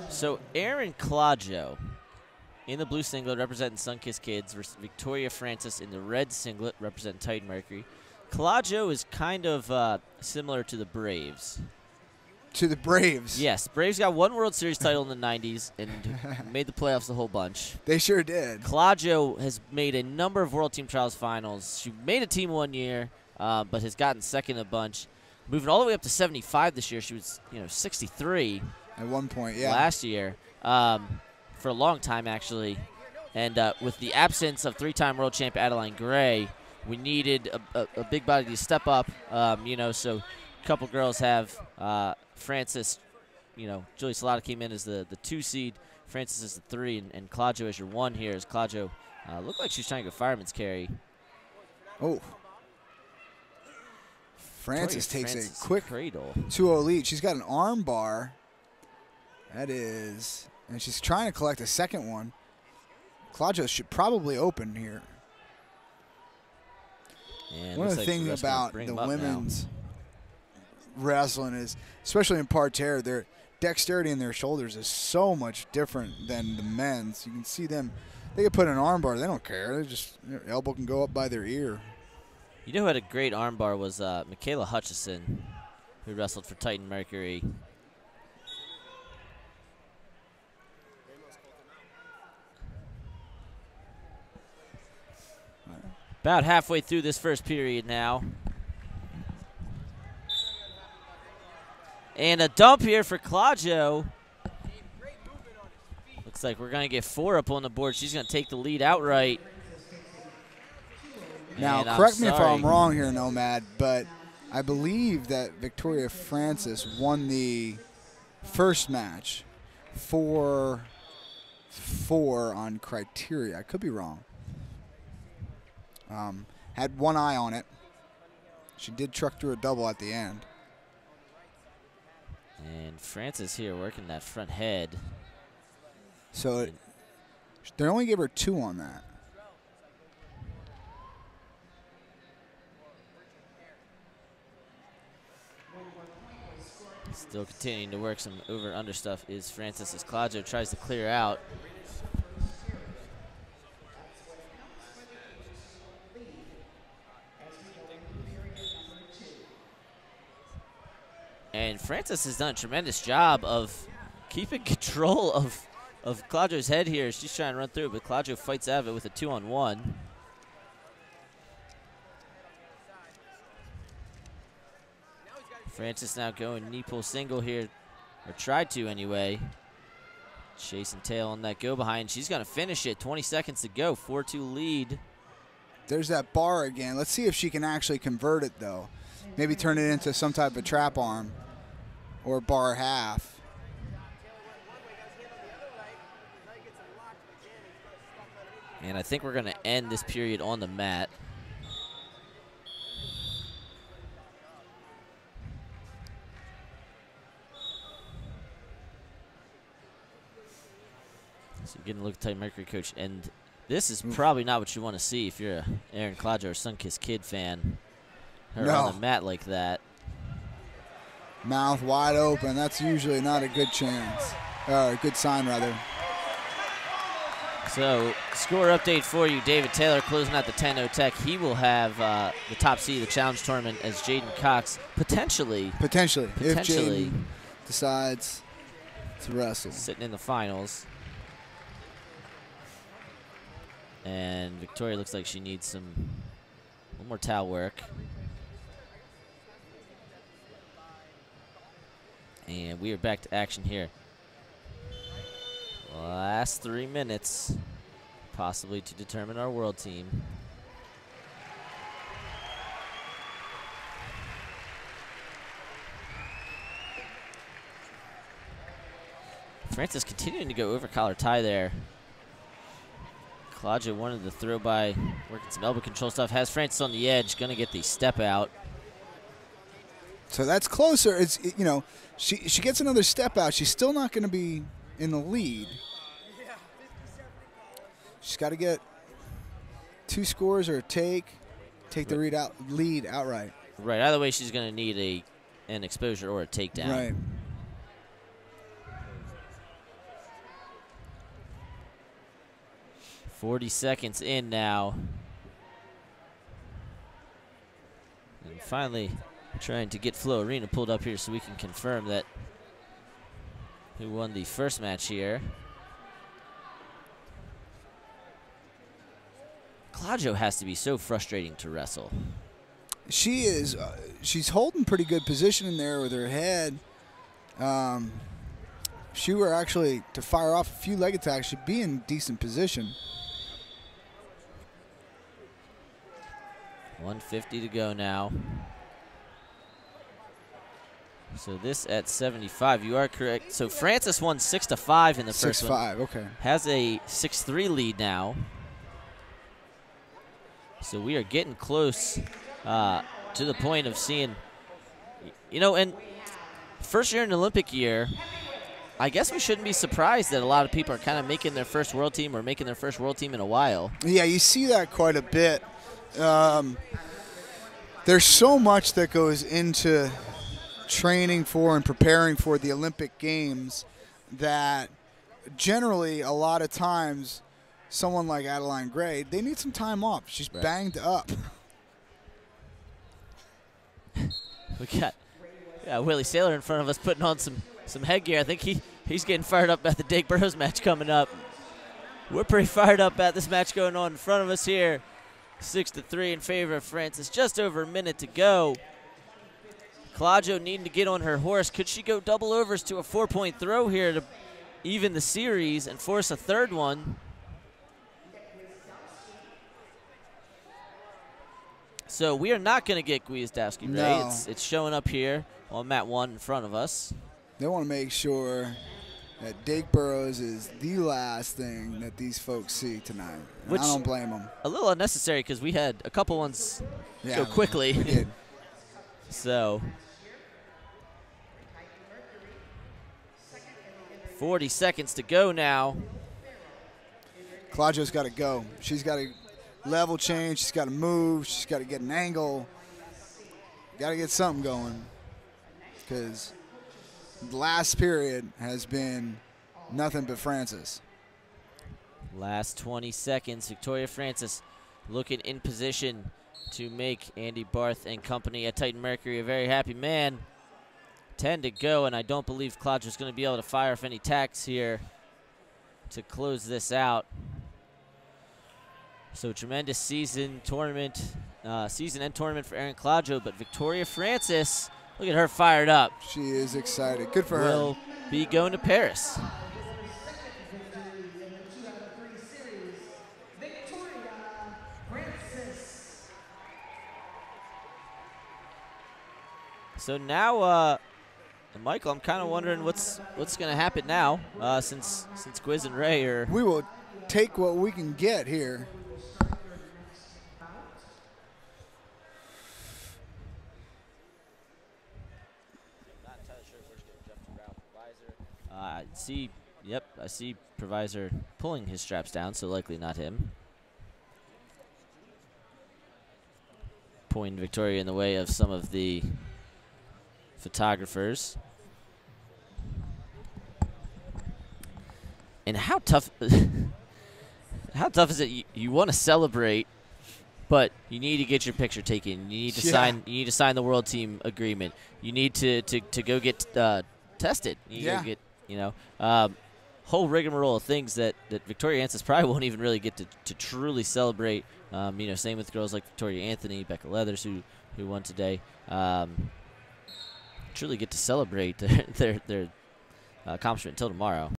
So Erin Clodgo in the blue singlet representing Sunkist Kids versus Victoria Francis in the red singlet representing Titan Mercury. Clodgo is kind of similar to the Braves. To the Braves? Yes. Braves got one World Series title in the 90s and made the playoffs a whole bunch. They sure did. Clodgo has made a number of World Team Trials finals. She made a team one year, but has gotten second a bunch. Moving all the way up to 75 this year. She was, 63 at one point, yeah, last year for a long time actually. And with the absence of three-time world champ Adeline Gray, we needed a big body to step up. So a couple girls have Francis. Julie Salata came in as the 2 seed. Francis is the 3, and Clodgo as your 1 here. As Clodgo looked like she's trying to go fireman's carry. Oh. Francis takes a quick cradle. 2-0 lead. She's got an arm bar. That is. And she's trying to collect a second one. Clodgo should probably open here. And one of the things about the women's wrestling is, especially in parterre, their dexterity in their shoulders is so much different than the men's. You can see them. They can put an arm bar. They don't care. Their elbow can go up by their ear. You know who had a great armbar was Michaela Hutchison, who wrestled for Titan Mercury. About halfway through this first period now. And a dump here for Clodgo. Looks like we're going to get 4 up on the board. She's going to take the lead outright. Now, correct me if I'm wrong here, Nomad, but I believe that Victoria Francis won the first match 4-4 on criteria. I could be wrong. Had one eye on it. She did truck through a double at the end. And Francis here working that front head. So they only gave her 2 on that. Still continuing to work some over-under stuff is Francis as Clodgo tries to clear out. And Francis has done a tremendous job of keeping control of Clodgo's head here. She's trying to run through it, but Clodgo fights out of it with a 2-on-1. Francis now going knee pull single here, or tried to anyway. Chase and tail on that go behind. She's going to finish it. 20 seconds to go. 4-2 lead. There's that bar again. Let's see if she can actually convert it, though. Maybe turn it into some type of trap arm or bar half. And I think we're going to end this period on the mat. So getting a look at Titan Mercury coach, and this is probably not what you want to see if you're a Erin Clodgo or Sunkist Kid fan. Her on the mat like that. Mouth wide open. That's usually not a good chance. Or a good sign, rather. So, score update for you. David Taylor closing out the 10-0 tech. He will have the top seed of the challenge tournament as Jaden Cox potentially if Jaden decides to wrestle. Sitting in the finals. And Victoria looks like she needs a little more towel work. And we are back to action here. Last 3 minutes, possibly to determine our world team. Francis continuing to go over collar tie there. Clodgo wanted to throw by, working some elbow control stuff. Has Francis on the edge, going to get the step out. So that's closer. It's she gets another step out. She's still not going to be in the lead. She's got to get 2 scores or a take the lead outright. Right. Either way, she's going to need an exposure or a takedown. Right. 40 seconds in now. And finally trying to get Flow Arena pulled up here so we can confirm that who won the first match here. Clodgo has to be so frustrating to wrestle. She is. She's holding pretty good position in there with her head. She were actually to fire off a few leg attacks. She'd be in decent position. 150 to go now. So this at 75. You are correct. So Francis won 6-5 in the first one. 6-5. Okay. Has a 6-3 lead now. So we are getting close to the point of seeing, you know, and first year in the Olympic year, I guess we shouldn't be surprised that a lot of people are kind of making their first world team or making their first world team in a while. Yeah, you see that quite a bit. There's so much that goes into training for and preparing for the Olympic Games that generally a lot of times someone like Adeline Gray, they need some time off. She's banged up. We got Willie Saylor in front of us putting on some headgear. I think he's getting fired up at the Dake Burroughs match coming up. We're pretty fired up at this match going on in front of us here. 6-3 in favor of Francis. Just over a minute to go. Clodgo needing to get on her horse. Could she go double overs to a 4-point throw here to even the series and force a third one? So we are not going to get Gwiazdowski, Ray. No. It's showing up here on mat 1 in front of us. They want to make sure that Dake Burroughs is the last thing that these folks see tonight. Which, I don't blame them. A little unnecessary because we had a couple ones go quickly. We did. So 40 seconds to go now. Clodgo's got to go. She's got to level change. She's got to move. She's got to get an angle. Got to get something going because the last period has been nothing but Francis. Last 20 seconds. Victoria Francis looking in position to make Andy Barth and company at Titan Mercury a very happy man. 10 to go, and I don't believe Clodgo's going to be able to fire off any tacks here to close this out. So tremendous season and tournament for Erin Clodgo, but Victoria Francis, look at her fired up. She is excited. Good for her. Will be going to Paris. So now, Michael, I'm kind of wondering what's going to happen now since Gwiz and Ray are. We will take what we can get here. I see Provisor pulling his straps down, so likely not him. Pointing Victoria in the way of some of the photographers. And how tough how tough is it? You want to celebrate, but you need to get your picture taken. You need to sign. You need to sign the world team agreement. You need to go get tested. You need to get, you know, whole rigmarole of things that Victoria Francis probably won't even really get to truly celebrate. You know, same with girls like Victoria Anthony, Becca Leathers, who won today. Truly get to celebrate their accomplishment until tomorrow.